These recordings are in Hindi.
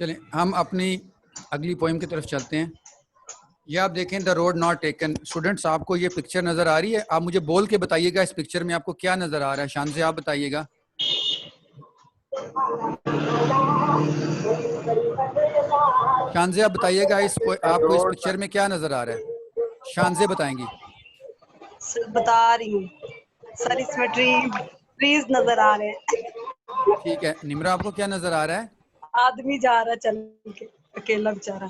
चलें हम अपनी अगली पोइम की तरफ चलते हैं। ये आप देखें, the road not taken. Students, आपको ये पिक्चर नजर आ रही है? आप मुझे बोल के बताइएगा इस पिक्चर में आपको क्या नजर आ रहा है। शान से आप बताइएगा। शान से आप बताइएगा आपको इस रोड पिक्चर में क्या नजर आ रहा है? शान से बताएंगी। बता रही हूँ सर, इसमें ट्रीज नजर आ रहे हैं। ठीक है, निम्रा आपको क्या नजर आ रहा है? आदमी जा रहा है चल के, अकेला बेचारा।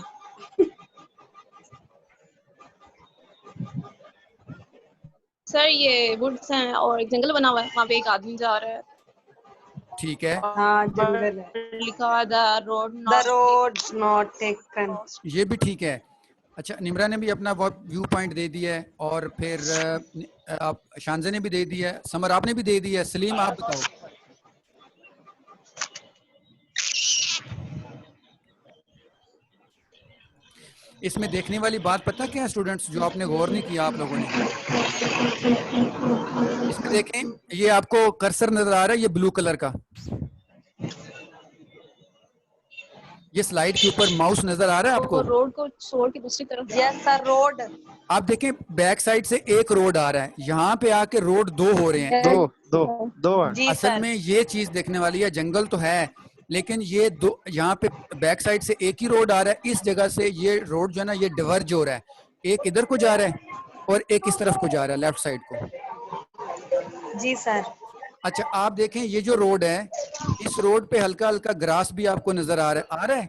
सर ये वुड्स हैं और एक जंगल बना हुआ है, वहाँ पे एक आदमी जा रहा है। ठीक है, हाँ जंगल है। लिखा हुआ द रोड नॉट टेकन। ये भी ठीक है। अच्छा, निम्रा ने भी अपना व्यू पॉइंट दे दिया है और फिर आप शानजे ने भी दे दिया है, समर आपने भी दे दिया है। सलीम आप बताओ। इसमें देखने वाली बात पता क्या है स्टूडेंट्स, जो आपने गौर नहीं किया आप लोगों ने? इसमें देखें, ये आपको कर्सर नजर आ रहा है, ये ब्लू कलर का, ये स्लाइड के ऊपर माउस नजर आ रहा है आपको? रोड को छोड़ के दूसरी तरफ। Yes sir, road. आप देखें बैक साइड से एक रोड आ रहा है, यहाँ पे आके रोड दो हो रहे हैं। दो असल में ये चीज देखने वाली है, जंगल तो है लेकिन ये दो, यहाँ पे बैक साइड से एक ही रोड आ रहा है, इस जगह से ये रोड जो है ना ये डिवर्ज हो रहा है, एक इधर को जा रहा है और एक इस तरफ को जा रहा है, लेफ्ट साइड को। जी सर। अच्छा, आप देखें ये जो रोड है, इस रोड पे हल्का हल्का ग्रास भी आपको नजर आ रहा है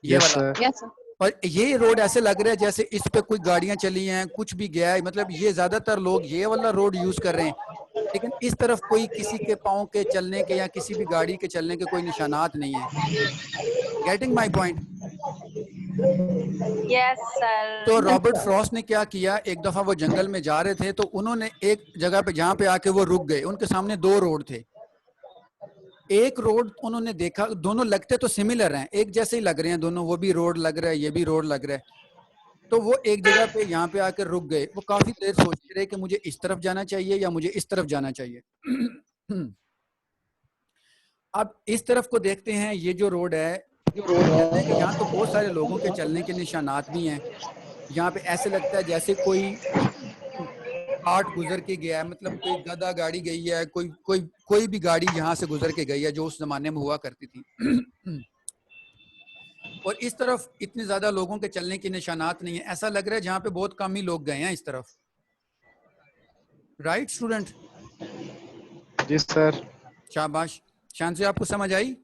ये वाला। Yes sir. और ये रोड ऐसे लग रहा है जैसे इस पे कोई गाड़ियां चली हैं, कुछ भी गया है, मतलब ये ज्यादातर लोग ये वाला रोड यूज कर रहे हैं, लेकिन इस तरफ कोई किसी के पाँव के चलने के या किसी भी गाड़ी के चलने के कोई निशानात नहीं है। Getting my point? Yes sir. तो रॉबर्ट फ्रॉस्ट ने क्या किया, एक दफा वो जंगल में जा रहे थे तो उन्होंने एक जगह पे जहाँ पे आके वो रुक गए, उनके सामने दो रोड थे। एक रोड उन्होंने देखा, दोनों लगते तो सिमिलर हैं, एक जैसे ही लग रहे हैं दोनों, वो भी रोड लग रहा है ये भी रोड लग रहा है, तो वो एक जगह पे यहाँ पे आकर रुक गए। वो काफी देर सोचते रहे कि मुझे इस तरफ जाना चाहिए या मुझे इस तरफ जाना चाहिए। अब इस तरफ को देखते हैं, ये जो रोड है, कहते हैं कि यहाँ तो बहुत सारे लोगों के चलने के निशानात भी हैं, यहाँ पे ऐसे लगता है जैसे कोई आर्ट गुजर के गया है, मतलब कोई गधा गाड़ी गई है, कोई भी गाड़ी यहाँ से गुजर के गई है जो उस जमाने में हुआ करती थी। और इस तरफ इतने ज्यादा लोगों के चलने के निशानात नहीं है, ऐसा लग रहा है जहाँ पे बहुत कम ही लोग गए हैं इस तरफ। Right student? जी सर। शाबाश। शान से आपको समझ आई?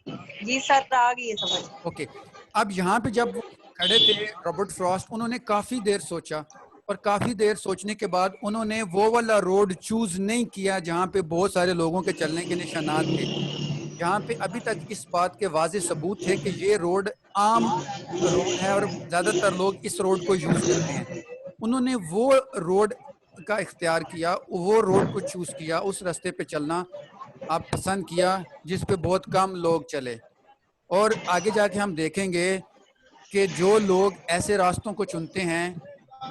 जी सर, आ गई है समझ। ओके, अब यहाँ पे जब खड़े थे रॉबर्ट फ्रॉस्ट, उन्होंने काफी देर सोचा और काफी देर सोचने के बाद उन्होंने वो वाला रोड चूज नहीं किया जहाँ पे बहुत सारे लोगों के चलने के निशानात थे। यहाँ पे अभी तक इस बात के वाज़े सबूत थे कि ये रोड आम रोड है और ज्यादातर लोग इस रोड को यूज करते हैं। उन्होंने वो रोड का इख्तियार किया, वो रोड को चूज किया, उस रास्ते पे चलना आप पसंद किया जिस पे बहुत कम लोग चले। और आगे जाके हम देखेंगे कि जो लोग ऐसे रास्तों को चुनते हैं,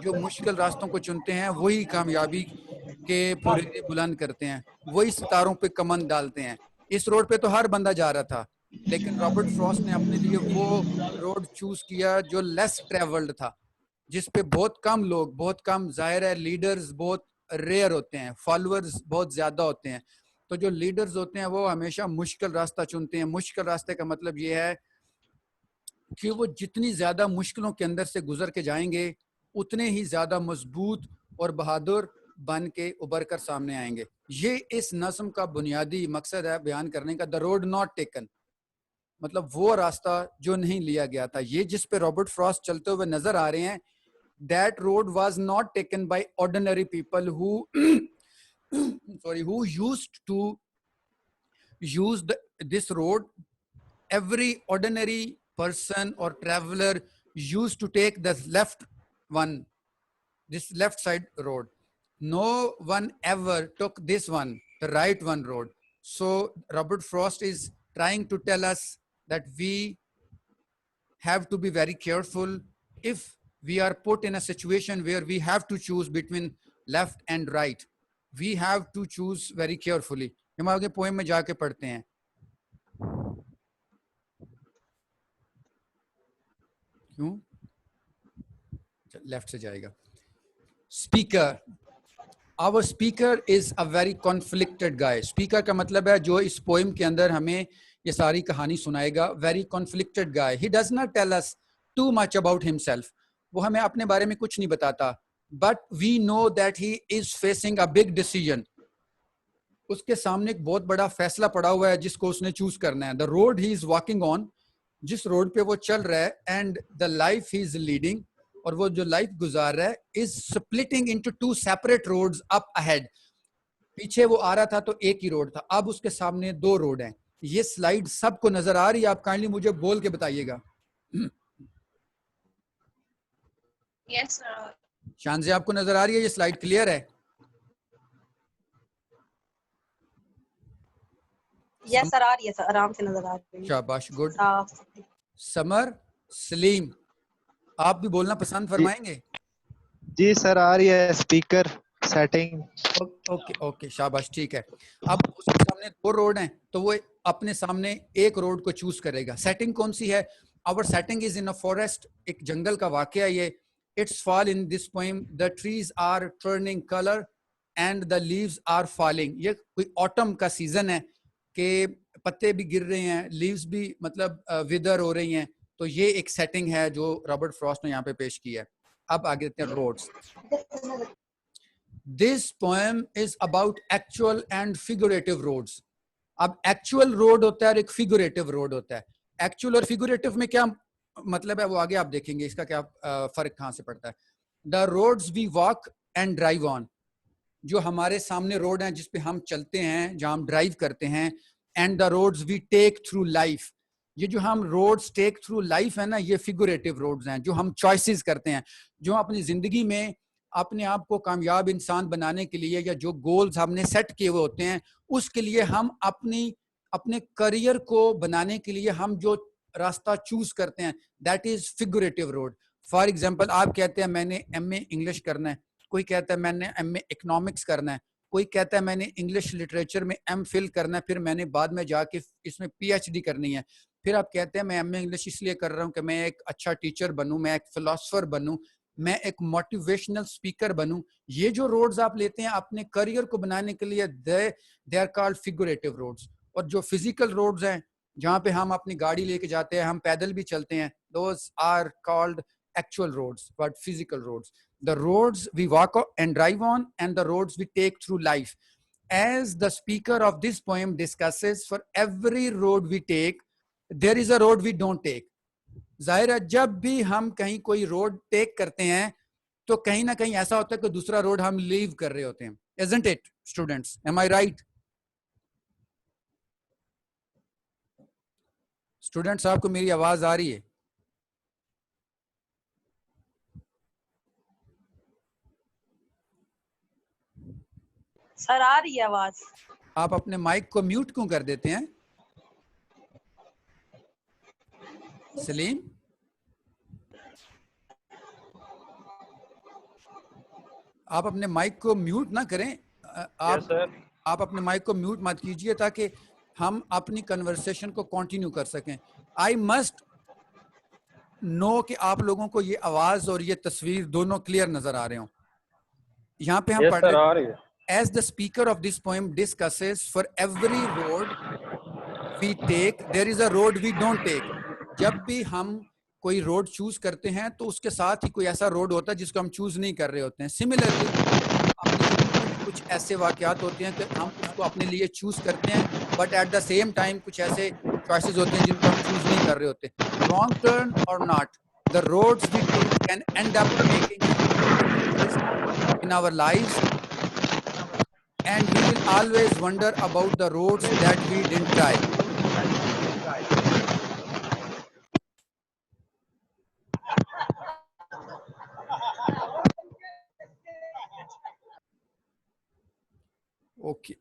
जो मुश्किल रास्तों को चुनते हैं, वही कामयाबी के फुरेरे बुलंद करते हैं, वही सितारों पे कमंद डालते हैं। इस रोड पे तो हर बंदा जा रहा था, लेकिन रॉबर्ट फ्रॉस्ट ने अपने लिए वो रोड चूज किया जो लेस ट्रेवल्ड था, जिस पे बहुत कम लोग, बहुत कम, जाहिर है लीडर्स बहुत रेयर होते हैं, फॉलोअर्स बहुत ज्यादा होते हैं, तो जो लीडर्स होते हैं वो हमेशा मुश्किल रास्ता चुनते हैं। मुश्किल रास्ते का मतलब ये है कि वो जितनी ज्यादा मुश्किलों के अंदर से गुजर के जाएंगे उतने ही ज्यादा मजबूत और बहादुर बन के उभर कर सामने आएंगे। ये इस नज़्म का बुनियादी मकसद है बयान करने का, द रोड नॉट टेकन, मतलब वो रास्ता जो नहीं लिया गया था। ये जिस पे रॉबर्ट फ्रॉस्ट चलते हुए नजर आ रहे हैं, that road was not taken by ordinary people who who used to use this road. Every ordinary person or traveler used to take the left one, this left side road. No one ever took this one, the right one road. So Robert Frost is trying to tell us that we have to be very careful if we are put in a situation where we have to choose between left and right. We have to choose very carefully. हम आगे पोएम में जाके पढ़ते हैं। क्यों? लेफ्ट से जाएगा। Speaker, our speaker is a very conflicted guy. Speaker का मतलब है जो इस पोएम के अंदर हमें ये सारी कहानी सुनाएगा। Very conflicted guy, he does not tell us too much about himself. वो हमें अपने बारे में कुछ नहीं बताता, but we know that he is facing a big decision. उसके सामने एक बहुत बड़ा फैसला पड़ा हुआ है जिसको उसने चूज करना है। The road he is walking on, जिस रोड पे वो चल रहा है, and the life he is leading, और वो जो लाइफ गुजार रहा है, is splitting into two separate roads up ahead. पीछे वो आ रहा था तो एक ही रोड था, अब उसके सामने दो रोड हैं। ये स्लाइड सबको नजर आ रही है? आप काइंडली मुझे बोल के बताइएगा। Yes, sir. शानजे, आपको नजर आ रही है? ये स्लाइड क्लियर है? यस सर, आ रही है सर, आराम से नजर आ रही है। शाबाश, गुड। साफ। समर, सलीम, आप भी बोलना पसंद फरमाएंगे? जी सर, आ रही है स्पीकर सेटिंग। ओके ओके, शाबाश, ठीक है। अब उसके सामने दो रोड हैं तो वो अपने सामने एक रोड को चूज करेगा। सेटिंग कौन सी है? Our setting is in a forest, एक जंगल का वाकया ये। It's fall in this poem, the trees are turning colour and the leaves are falling. ये कोई ऑटम का सीजन है कि पत्ते भी गिर रहे हैं, लीव्स भी मतलब विदर हो रही हैं। तो ये एक सेटिंग है जो रॉबर्ट फ्रॉस्ट ने यहाँ पे पेश की है। अब आगे देखते हैं roads. This poem is about actual and figurative roads. अब एक्चुअल रोड होता है और एक फिगुरेटिव रोड होता है। एक्चुअल और फिगुरेटिव में क्या मतलब है वो आगे आप देखेंगे, इसका क्या फर्क कहाँ से पड़ता है। The roads we walk and drive on, जो हमारे सामने रोड हैं जिसपे हम चलते हैं, जहाँ हम ड्राइव करते हैं। And the roads we take through life, ये जो हम रोड्स टेक थ्रू लाइफ है ना, ये फिगुरेटिव रोड्स हैं जो हम चॉइसेस करते हैं, जो अपनी जिंदगी में अपने आप को कामयाब इंसान बनाने के लिए, या जो गोल्स हमने सेट किए हुए होते हैं उसके लिए हम अपने करियर को बनाने के लिए हम जो रास्ता चूज करते हैं, that is figurative road. For example, आप कहते हैं मैंने MA इंग्लिश करना है, कोई कहता है मैंने MA इकोनॉमिक्स करना है, कोई कहता है मैंने इंग्लिश लिटरेचर में MPhil करना है, फिर मैंने बाद में जाके इसमें PhD करनी है। फिर आप कहते हैं मैं MA इंग्लिश इसलिए कर रहा हूँ कि मैं एक अच्छा टीचर बनूं, मैं एक फिलोसफर बनूं, मैं एक मोटिवेशनल स्पीकर बनूं। ये जो रोड्स आप लेते हैं अपने करियर को बनाने के लिए, दे आर कॉल्ड फिगुरेटिव रोड्स। और जो फिजिकल रोड्स हैं जहाँ पे हम अपनी गाड़ी लेके जाते हैं, हम पैदल भी चलते हैं, those are called actual roads, but physical roads. The roads we walk and drive on, and the roads we take through life. As the speaker of this poem discusses, for every road we take, there is a road we don't take. जाहिर है जब भी हम कहीं कोई रोड टेक करते हैं तो कहीं ना कहीं ऐसा होता है कि दूसरा रोड हम लीव कर रहे होते हैं। Isn't it, students? Am I right? Students, आपको मेरी आवाज आ रही है? सर आ रही है आवाज। आप अपने माइक को म्यूट क्यों कर देते हैं सलीम? आप अपने माइक को म्यूट ना करें। आप अपने माइक को म्यूट मत कीजिए ताकि हम अपनी कन्वर्सेशन को कंटिन्यू कर सकें। आई मस्ट नो कि आप लोगों को ये आवाज और ये तस्वीर दोनों क्लियर नजर आ रहे हो। यहाँ पे हम पढ़ रहे हैं, as the speaker of this poem discusses, for every road we take, there is a road we don't take. जब भी हम कोई रोड चूज करते हैं तो उसके साथ ही कोई ऐसा रोड होता है जिसको हम चूज नहीं कर रहे होते हैं। सिमिलरली अपनी जिंदगी में कुछ ऐसे वाकयात होते हैं कि हम उसको अपने लिए चूज करते हैं, but at the same time कुछ ऐसे चॉइसेस होते हैं जिनको हम चूज नहीं कर रहे होते। रॉन्ग टर्न और not, the roads we take can end up making in our lives, and we will always wonder about the roads that we didn't try. Okay.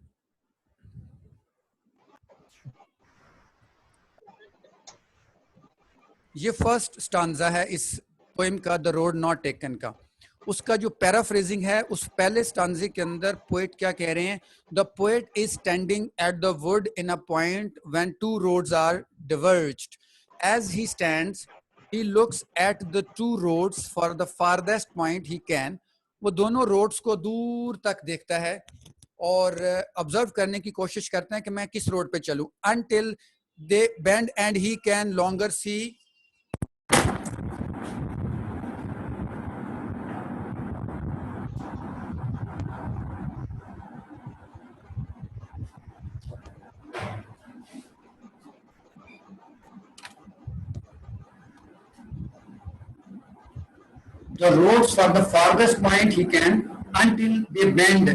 ये फर्स्ट स्टांजा है इस पोएम का, द रोड नॉट टेकन का। उसका जो पैराफ्रेजिंग है, उस पहले स्टांजे के अंदर पोएट क्या कह रहे हैं? The poet is standing at the wood in a point when two roads are diverged. As he stands he looks at the two roads for the farthest point he can. वो दोनों रोड्स को दूर तक देखता है और ऑब्जर्व करने की कोशिश करता है कि मैं किस रोड पे चलूं. until they bend and he can longer see the roads for the farthest point he can until they bend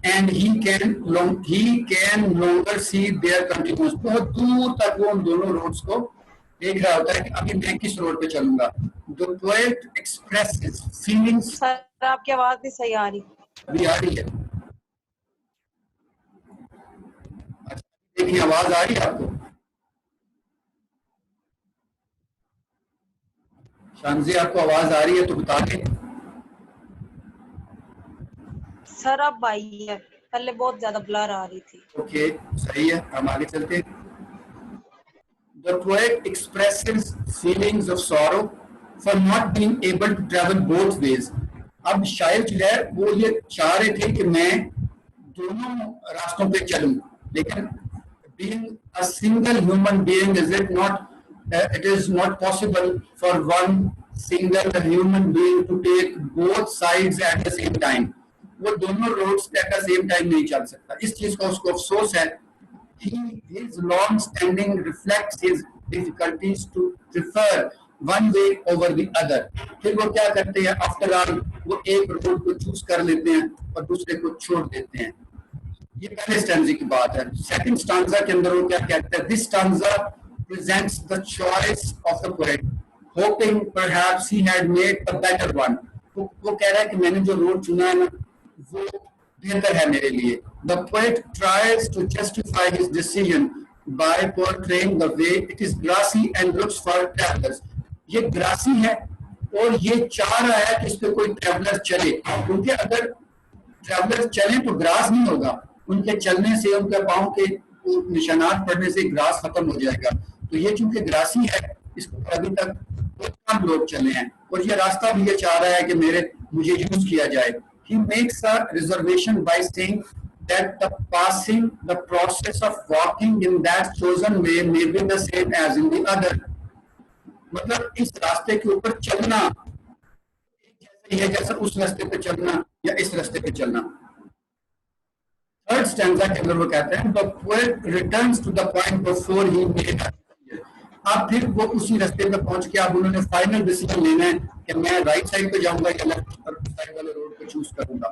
and he can longer see their continuous. बहुत दूर तक वो उन दोनों रोड्स को देख रहा होता है कि अभी मैं किस रोड पे चलूंगा. The poet expresses feelings. Sir आपकी आवाज नहीं सही आ रही. अभी आ रही है? देखिए आवाज आ रही है आपको? शानजी आपको आवाज आ रही है तो बता दें. सर अब आई है, पहले बहुत ज्यादा ब्लर आ रही थी. ओके सही है, हम आगे चलते हैं. The poet expresses feelings of sorrow for not being able to travel both ways. अब शायर जो है वो ये चाह रहे थे कि मैं दोनों रास्तों पे चलूं, लेकिन being a single human being, is it not? It is not possible for one single human being to take both sides at the same time. वो दोनों roads at the same time नहीं चल सकता. इस चीज का उसको अफसोस है. His long standing reflects his difficulties to prefer one way over the other. फिर वो क्या करते हैं? आफ्टर ऑल वो एक रोड को चूज कर लेते हैं और दूसरे को छोड़ देते हैं. ये पहले स्टैंजा की बात है. सेकंड स्टैंजा के अंदर वो क्या कहते हैं? This stanza presents the choice of the poet, hoping perhaps he had made a better one. वो कह रहा है कि मैंने जो रोड चुना है ना वो बेहतर है मेरे लिए. The poet tries to justify his decision by portraying the way it is grassy and looks for travelers. ये ग्रासी है और ये चाह रहा है कि इस पे कोई ट्रैवलर चले, क्योंकि अगर ट्रैवलर चले तो ग्रास नहीं होगा. उनके चलने से, उनके पाँव के निशानात पड़ने से ग्रास खत्म हो जाएगा. तो ये चूंकि ग्रासी है, इसको अभी तक बहुत कम लोग चले हैं और ये रास्ता भी ये चाह रहा है कि मुझे यूज किया जाए. He makes a reservation by saying that the process of walking in that chosen way may be the same as in the other. मतलब इस रास्ते के ऊपर चलना जैसे ही है जैसा उस रास्ते पे चलना या इस रास्ते पे चलना. थर्ड स्टैंजा के अंदर वो कहते हैं the poet returns to the point before he made a. अब फिर वो उसी रास्ते पे पहुंच के अब उन्होंने फाइनल डिसीजन लेना है कि मैं राइट साइड पे जाऊंगा या लेफ्ट साइड वाले रोड पे चूज करूंगा.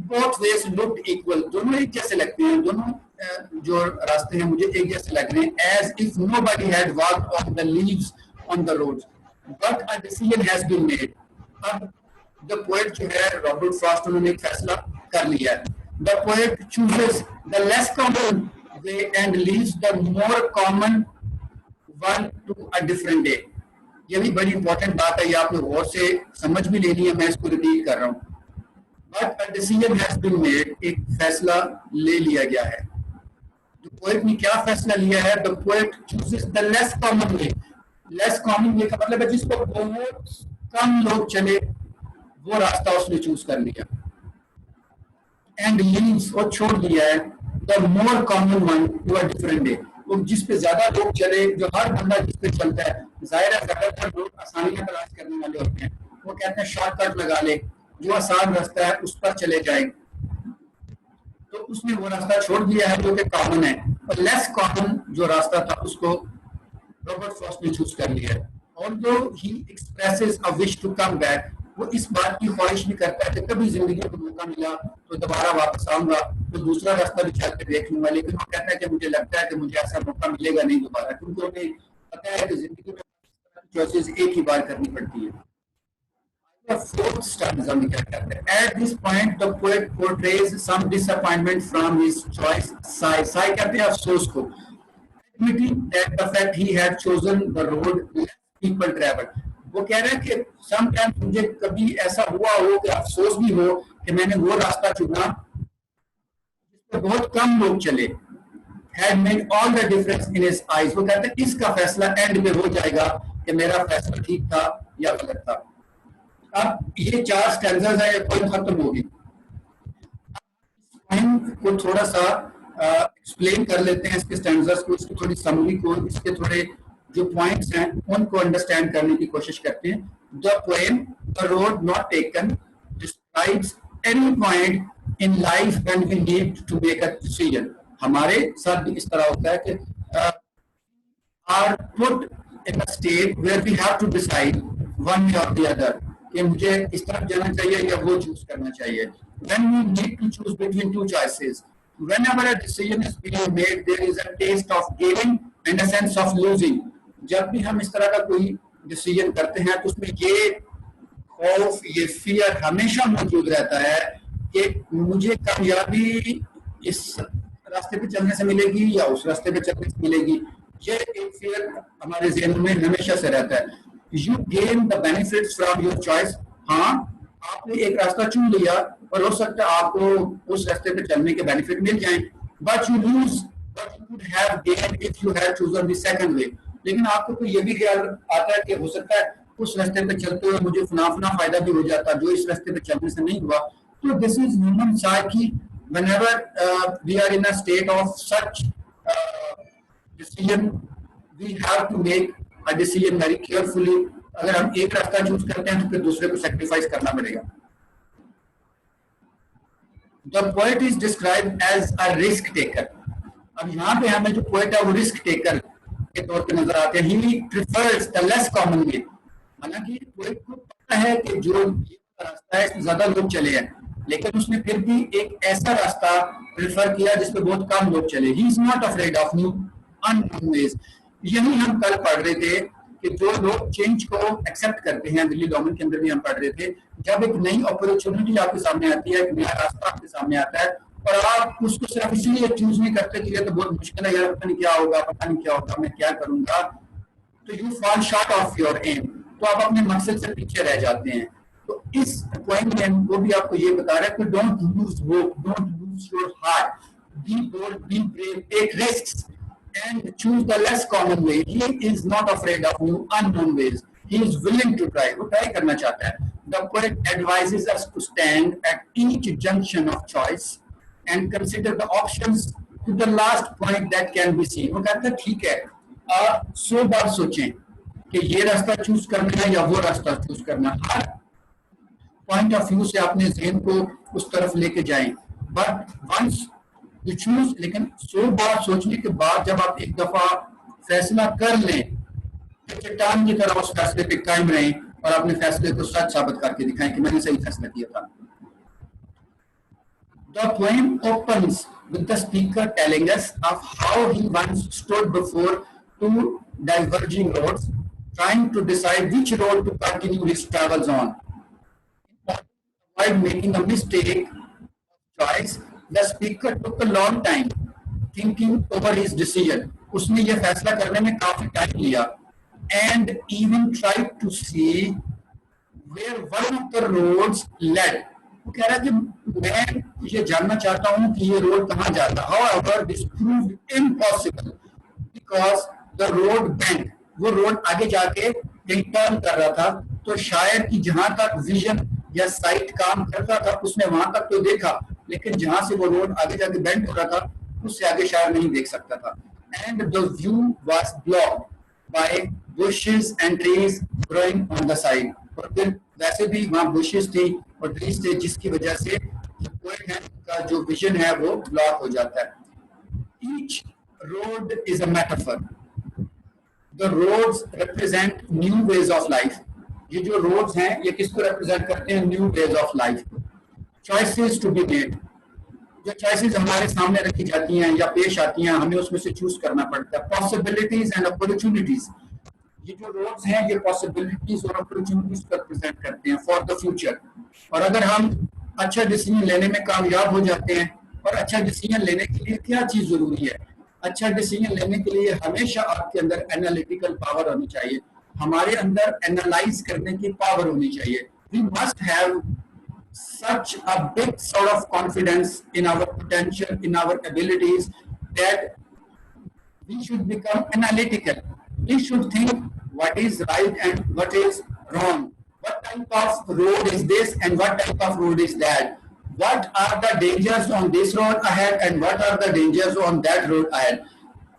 Both ways looked equal. दोनों एक जैसे लगते हैं, दोनों जो रास्ते हैं मुझे एक जैसे लग रहे हैं. As if nobody had walked on the leaves on the roads but a decision has been made. अब द पोएट जो है रॉबर्ट फ्रॉस्ट, उन्होंने एक फैसला कर लिया है. The poet chooses the less common way and leaves the more common one to a different day. ये भी बड़ी इंपॉर्टेंट बात है, ये आपने गौर से समझ भी लेनी है, मैं इसको रिपीट कर रहा हूँ. But a decision has been made. एक फैसला ले लिया गया है. द पोएट ने क्या फैसला लिया है? The poet chooses the less common way. Less common वे का मतलब है जिसको बहुत कम लोग चले वो रास्ता उसने चूज कर लिया. एंड लीव्स, और छोड़ दिया है the more common one to a different day. वो जिस पे ज्यादा लोग चले, जो हर बंदा जिस पे चलता है, जाहिर है ज्यादातर लोग आसानियां तलाश करने वाले होते हैं. वो कहते हैं शॉर्टकट लगा ले, जो आसान रास्ता है उस पर चले जाए. तो उसने वो रास्ता छोड़ दिया है जो कि कॉमन है, और लेस कॉमन जो रास्ता था उसको रॉबर्ट फ्रॉस्ट ने चूज कर लिया है. Although he expresses a wish to come back, वो इस बात की ख्वाहिश भी करता है कि कभी जिंदगी में मौका मिला तो दोबारा वापस आऊंगा तो दूसरा रास्ता भी चल के देख लूंगा. लेकिन वो कहता है कि मुझे लगता है कि मुझे ऐसा मौका मिलेगा नहीं दोबारा, क्योंकि उन्हें पता है कि जिंदगी में चॉइसेस एक ही बार करनी पड़ती है. फोर्थ स्टैंजा में क्या कहते हैं? At this point the poet portrays some disappointment from his choice. Sigh कहते हैं अफसोस को. Admitting that the fact he had chosen the road less people traveled. वो कह रहे हैं कि समटाइम्स मुझे कभी ऐसा हुआ हो कि अफसोस भी हो कि मैंने वो रास्ता चुना जिस पर बहुत कम लोग चले, had made all the difference in his eyes। वो कहते हैं इसका फैसला एंड में हो जाएगा कि मेरा फैसला ठीक था या गलत था। अब ये 4 स्टैंजर्स है, ये पोएम खत्म होगी। पोएम को थोड़ा सा एक्सप्लेन कर लेते हैं, इसके स्टैंजर्स को, इसकी थोड़ी समरी को, इसके थोड़े जो पॉइंट्स हैं उनको अंडरस्टैंड करने की कोशिश करते हैं। The poem the road not taken describes any point in life when we need to make a decision. हमारे साथ भी इस तरह होता है कि are put in a state where we have to decide one way और द अदर, कि मुझे इस तरफ जाना चाहिए या वो चूज करना चाहिए। When we need to choose between 2 choices, whenever a decision is being made, there is a taste of gaining and a sense of losing। जब भी हम इस तरह का कोई डिसीजन करते हैं तो उसमें ये खौफ, ये फियर हमेशा मौजूद रहता है कि मुझे कामयाबी इस रास्ते पे चलने से मिलेगी या उस रास्ते पे चलने से मिलेगी। ये एक फियर हमारे ज़हन में हमेशा से रहता है। You gain the benefits from your choice. हाँ, आपने एक रास्ता चुन लिया और हो सकता है आपको उस रास्ते पे चलने के बेनिफिट मिल जाएं, but you lose what you would have gain if you had chosen the second वे। लेकिन आपको तो ये भी ख्याल आता है कि हो सकता है उस रास्ते पे चलते हुए मुझे फना फायदा भी हो जाता जो इस रास्ते पे चलने से नहीं हुआ। तो this is human psyche. whenever we are in a state of such decision, we have to make a decision very carefully। अगर हम एक रास्ता चूज करते हैं तो फिर दूसरे को सेक्रीफाइस करना पड़ेगा। The poet is described as a risk taker। अब यहाँ पे हमें जो पोएट है वो रिस्क टेकर के तौर पे नजर आते हैं। He prefers the less common way। हालांकि पोएट को पता है कि जो रास्ता है इसमें ज्यादा लोग चले हैं, लेकिन उसने फिर भी एक ऐसा रास्ता प्रेफर किया जिसपे बहुत कम लोग चले। He is not afraid of new unknown ways। यही हम कल पढ़ रहे थे कि जो लोग चेंज को एक्सेप्ट करते हैं, दिल्ली गवर्नमेंट के अंदर भी हम पढ़ रहे थे, जब एक नई अपॉर्चुनिटी आपके सामने आती है, एक नया रास्ता आपके सामने आता है और आप उसको सिर्फ इसलिए चूज नहीं करते कि ये तो बहुत मुश्किल है यार, पता नहीं क्या होगा, पता नहीं क्या होगा, मैं क्या करूंगा, तो you fall short of your aim, तो आप अपने मकसद से पीछे रह जाते हैं। तो इस पॉइंट में वो भी आपको ये बता रहा है कि don't lose hope, don't lose your heart, be bold, be brave, take risks and choose the less common way। He is not afraid of new unknown ways। He is willing to try। वो try करना चाहता है। The poet advises us to stand at each junction of choice and consider the options to the last point that can be seen। वो कहता है ठीक है, आप 100 बार सोचें कि ये रास्ता चूज करना है या वो रास्ता चूज करना। हर पॉइंट ऑफ व्यू से अपने ज़हन को उस तरफ लेके जाएं, बट वंस यू चूज, लेकिन 100 बार सोचने के बाद जब आप एक दफा फैसला कर लें तो चट्टान की तरह उस फैसले पे कायम रहें और अपने फैसले को सच साबित करके दिखाएं कि मैंने सही फैसला किया था। The poem opens with the speaker telling us of how he once stood before 2 diverging roads, trying to decide which road to continue his travels on. While making a mistake choice, the speaker took a long time thinking over his decision। उसने ये फैसला करने में काफी टाइम लिया and even tried to see where one of the roads led। वो कह रहा है कि मैं ये जानना चाहता हूँ कि ये रोड कहाँ जाता है। However, this proved impossible because the road bent। वो रोड आगे जाके कहीं टर्न कर रहा था, तो शायद कि जहां तक विजन या साइट काम करता था उसने वहां तक तो देखा, लेकिन जहां से वो रोड आगे जाके बेंड हो रहा था उससे आगे शायद नहीं देख सकता था। And the view was blocked by bushes and trees growing on the side. और फिर वैसे भी वहां बुशेस थी और ट्रीज थे जिसकी वजह से पोएट है का जो विजन है वो ब्लॉक हो जाता है। Each road is a metaphor. The roads represent new ways of life. ये जो रोड्स हैं ये किसको रिप्रेजेंट करते हैं? New ways of life. Choices to be made. जो चॉइसेस हमारे सामने रखी जाती हैं या पेश आती हैं, हमें उसमें से चूज करना पड़ता है। Possibilities and opportunities. ये जो रोड्स हैं ये पॉसिबिलिटीज और अपॉर्चुनिटीज को रिप्रेजेंट करते हैं फॉर द फ्यूचर। और अगर हम अच्छा डिसीजन लेने में कामयाब हो जाते हैं, और अच्छा डिसीजन लेने के लिए क्या चीज जरूरी है? अच्छा डिसीजन लेने के लिए हमेशा आपके अंदर एनालिटिकल पावर होनी चाहिए। हमारे अंदर एनालाइज करने की पावर होनी चाहिए. We must have such a big sort of confidence in our potential, in our abilities, that we should become analytical. We should think what is right and what is wrong. What type of road is this and what type of road is that? What are the dangers on this road ahead and what are the dangers on that road ahead?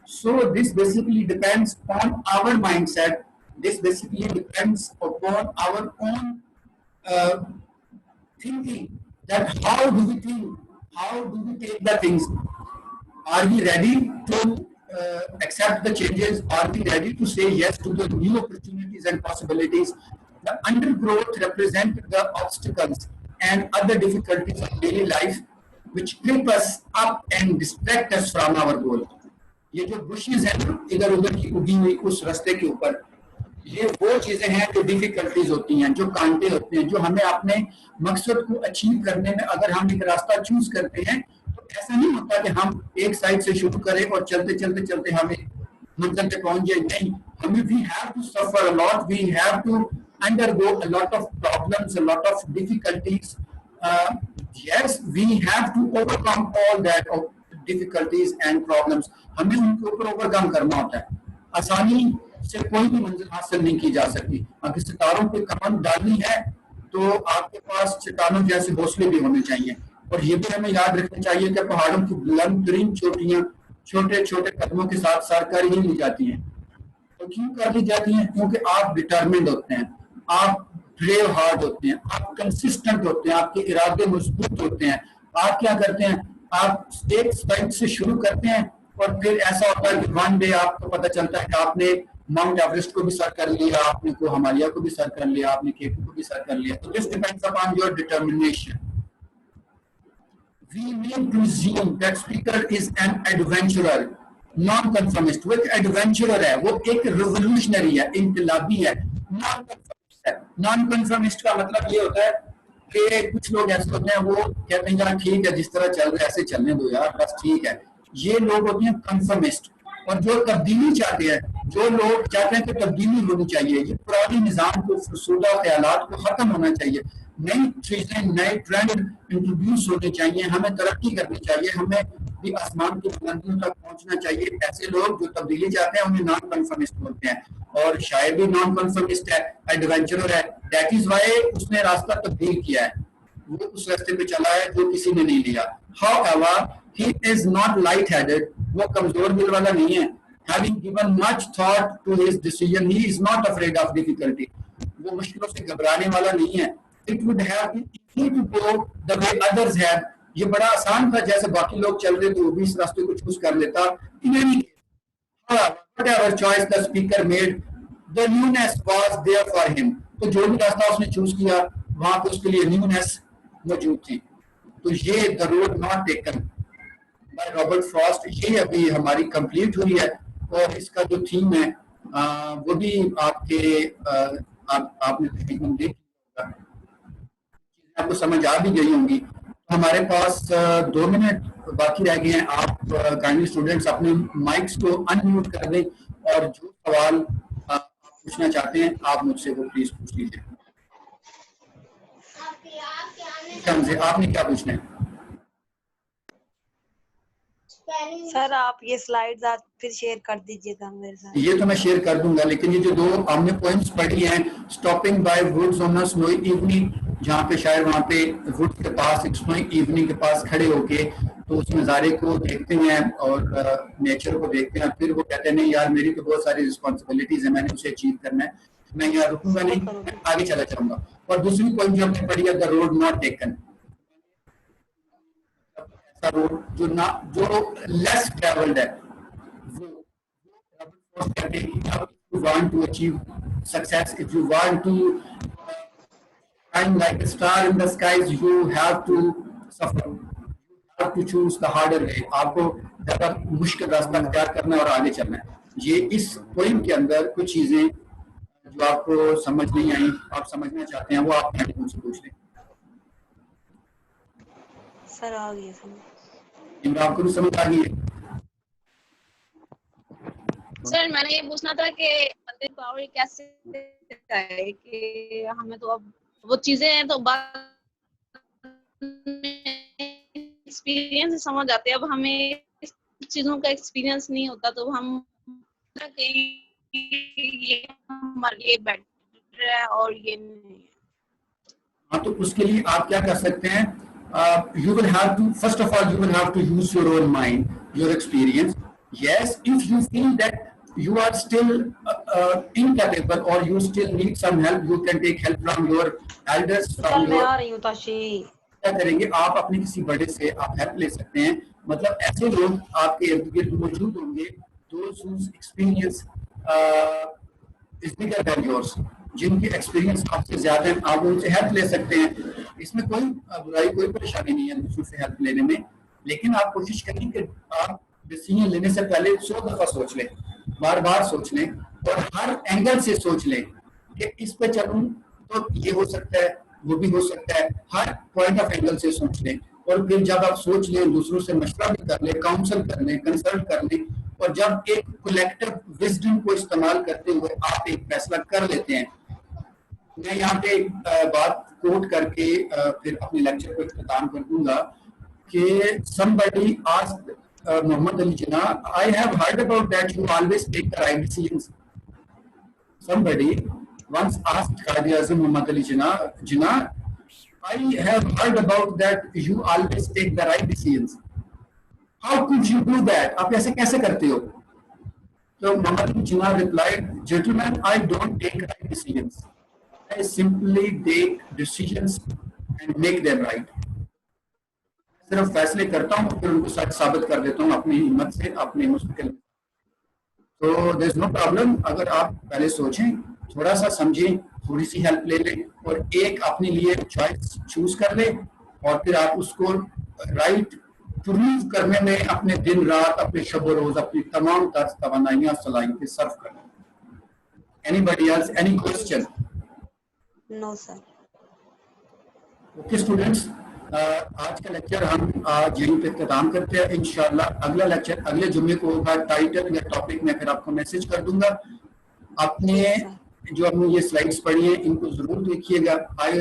So this basically depends on our mindset. This basically depends upon our own uh, thinking, that how do we think, how do we take the things. Are we ready to accept the changes? Are we ready to say yes to the new opportunities and possibilities? The undergrowth represent the obstacles and other difficulties of daily life which trip us up and distract us from our goal. ये जो बुशेस हैं ना इधर उधर की उगी हुई उस रास्ते के ऊपर, ये वो चीजें हैं जो डिफिकल्टीज होती हैं, जो कांटे होते हैं, जो हमें अपने मकसद को अचीव करने में, अगर हम एक रास्ता चूज करते हैं तो ऐसा नहीं होता कि हम एक साइड से शुरू करें और चलते चलते चलते हमें मंजिल पे पहुंच जाए. नहीं, हमें we have to suffer a lot, we have to undergo a lot of problems, a lot of difficulties. yes, we have to overcome all that of difficulties and problems. हमें उनके ऊपर ओवरकम करना होता है. आसानी से कोई भी मंजिल हासिल नहीं की जा सकती. अगर सितारों पे कमान डालनी है तो आपके पास चट्टानों जैसे हौसले भी होने चाहिए. और ये भी हमें याद रखना चाहिए कि पहाड़ों की बुलंद तरीन चोटियां छोटे छोटे कदमों के साथ सर कर ही ली जाती हैं. तो क्यों कर ली जाती हैं? क्योंकि आप डिटर्मिन्ड होते हैं, आप ब्रेव हार्ट होते हैं, आप कंसिस्टेंट होते हैं, आपके इरादे मजबूत होते हैं. आप क्या करते हैं, आप एक साइड से शुरू करते हैं और फिर ऐसा होता है कि वन डे आपको पता चलता है कि आपने माउंट एवरेस्ट को भी सर कर लिया, आपने को हिमालय को भी सर कर लिया, आपने केटू को भी सर कर लिया. तो this depends upon your determination. We may presume that speaker is an adventurer, non-conformist. वो एक adventurer है, वो एक revolutionary है, इनकलाबी है. non-conformist है. non-conformist का मतलब ये होता है कि कुछ लोग ऐसे होते हैं, वो कहते हैं यार ठीक है जिस तरह चल रहा है ऐसे चलने दो यार, बस ठीक है. ये लोग होते हैं conformist. और जो तब्दीली चाहते हैं, जो लोग चाहते हैं कि तब्दीली होनी चाहिए, ये पुराने निजाम को, फसूदा ख्यालात को खत्म होना चाहिए, नई चीजें, नए ट्रेंड इंट्रोड्यूस होने चाहिए, हमें तरक्की करनी चाहिए, हमें भी आसमान की बुलंदियों तक पहुंचना चाहिए. ऐसे लोग जो तब्दीली चाहते हैं उन्हें नॉन कन्फर्मिस्ट बोलते हैं. और शायर भी नॉन कन्फर्मिस्ट है, एडवेंचरर है. दैट इज व्हाई उसने रास्ता तब्दील किया है, वो उस रास्ते पे चला है जो किसी ने नहीं लिया. However, he is not light-headed. वो कमजोर दिल वाला नहीं है. Having given much thought to his decision, he is not afraid of difficulty. वो मुश्किलों से घबराने वाला नहीं है. It would have been easy to go the way others had. ये बड़ा आसान था, जैसे बाकी लोग चल रहे थे वो भी इस रास्ते को चूज कर लेता. In any case, whatever choice the speaker made, the newness was there for him. तो जो भी रास्ता उसने चूज किया वहां पे उसके लिए न्यूनेस मौजूद थी. तो ये the road not taken by Robert Frost, ये अभी हमारी कंप्लीट हुई है. और इसका जो थीम है वो भी आपके आपने तकरीबन देख लिया, आपको समझ आ भी गई होंगी. हमारे पास 2 मिनट बाकी रह गए हैं. आप काइंडली स्टूडेंट्स अपने माइक्स को अनम्यूट कर दें और जो सवाल आप पूछना चाहते हैं आप मुझसे वो प्लीज पूछ लीजिए. आपने क्या पूछना है? सर आप ये स्लाइड्स आज फिर शेयर कर दीजिएगा मेरे साथ. ये तो मैं शेयर कर दूंगा, लेकिन ये जो 2 हमने पॉइंट्स पढ़ी हैं, stopping by woods on a snowy evening, जहाँ पे शायद वहाँ पे वुड्स के पास एक स्नोई इवनिंग के पास खड़े होके तो उस नज़ारे को देखते हैं और नेचर को देखते हैं. फिर वो कहते हैं नहीं यार मेरी तो बहुत सारी रिस्पॉन्सिबिलिटीज है, मैंने उसे अचीव करना है, मैं यहाँ रुकूंगा नहीं, मैं आगे चला जाऊंगा. और दूसरी पॉइंट जो हमने पढ़ी है the road not taken, road जो लेस ट्रेवल्ड है, वो कहते हैं कि if you want to achieve success, if you want to shine like a star in the skies, you have to suffer, you have to choose the harder way. आपको ज्यादा मुश्किल रास्ता अख्तियार करना है और आगे चलना है. ये इस पॉइंट के अंदर कुछ चीजें जो आपको समझ नहीं आई, आप समझना चाहते हैं, वो आप मुझसे पूछ लें. सर आ गया समझ. इमरान को भी समझ आ गई है? सर मैंने ये पूछना था कि बंदे को पावर कैसे है कि हमें तो अब वो चीजें हैं तो बाद एक्सपीरियंस से समझ आते हैं। अब हमें इस चीजों का एक्सपीरियंस नहीं होता तो हम ये हमारे लिए बेटर है और ये नहीं है। हाँ, तो उसके लिए आप क्या कर सकते हैं, you will have to, first of all, you will have to use your own mind, your experience. Yes, if you feel that you are still incapable or you still need some help, you can take help from your elders, चल from मैं your, आ रही हूँ ताशी। क्या करेंगे आप अपने किसी बड़े से आप हेल्प ले सकते हैं। मतलब ऐसे लोग आपके इर्द गिर्द मौजूद होंगे, those whose experience is bigger than yours, जिनकी एक्सपीरियंस आपसे ज्यादा है, आप उनसे हेल्प ले सकते हैं। इसमें कोई बुराई, कोई परेशानी नहीं है दूसरों से हेल्प लेने में, लेकिन आप कोशिश करें कि आप डिसीजन लेने से पहले 100 दफा सोच लें, बार बार सोच लें और हर एंगल से सोच लें कि इस पे चलूं तो ये हो सकता है, वो भी हो सकता है, हर पॉइंट ऑफ एंगल से सोच लें। और फिर जब आप सोच लें, दूसरों से मशवरा भी कर लें, काउंसल कर लें, कंसल्ट कर लें, और जब एक कलेक्टिव विजडम को इस्तेमाल करते हुए आप एक फैसला कर लेते हैं। मैं यहाँ पे बात कोट करके फिर अपने लेक्चर को इख्तिताम कर दूंगा कि somebody asked Muhammad Ali Jinnah, I have heard about that you always take the right decisions. Somebody once asked Quaid-e-Azam Muhammad Ali Jinnah, I have heard about that you always take the right decisions. How could you do that? आप ऐसे कैसे करते हो? So Muhammad Ali Jinnah replied, gentlemen, I don't take right decisions. I simply take decisions and make them right. सिर्फ फैसले करता हूँ फिर उनको सच साबित कर देता हूँ अपनी हिम्मत से, अपने मुस्तकिल। तो देयर इज नो प्रॉब्लम, अगर आप पहले सोचें, थोड़ा सा समझें, थोड़ी सी हेल्प ले लें और एक अपने लिए चॉइस चूज कर लें और फिर आप उसको राइट प्रूव करने में अपने दिन रात, अपने शब रोज, अपनी तमाम तवानाइयाँ सलाहियतें सर्व करें। Anybody else, any question? No sir. Okay students, आज का लेक्चर हम आज यहीं पे इख्तिताम करते हैं। इंशाल्लाह अगला लेक्चर अगले जुम्मे को होगा। टाइटल या टॉपिक में फिर आपको मैसेज कर दूंगा। अपने जो हमने ये स्लाइड्स पढ़ी हैं इनको जरूर देखिएगा। I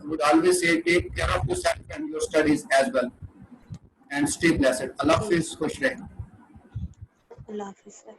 would always say take care of yourself and your studies as well and stay blessed. अल्लाह हाफिज, खुश रहें। अल्लाह हाफिज सर।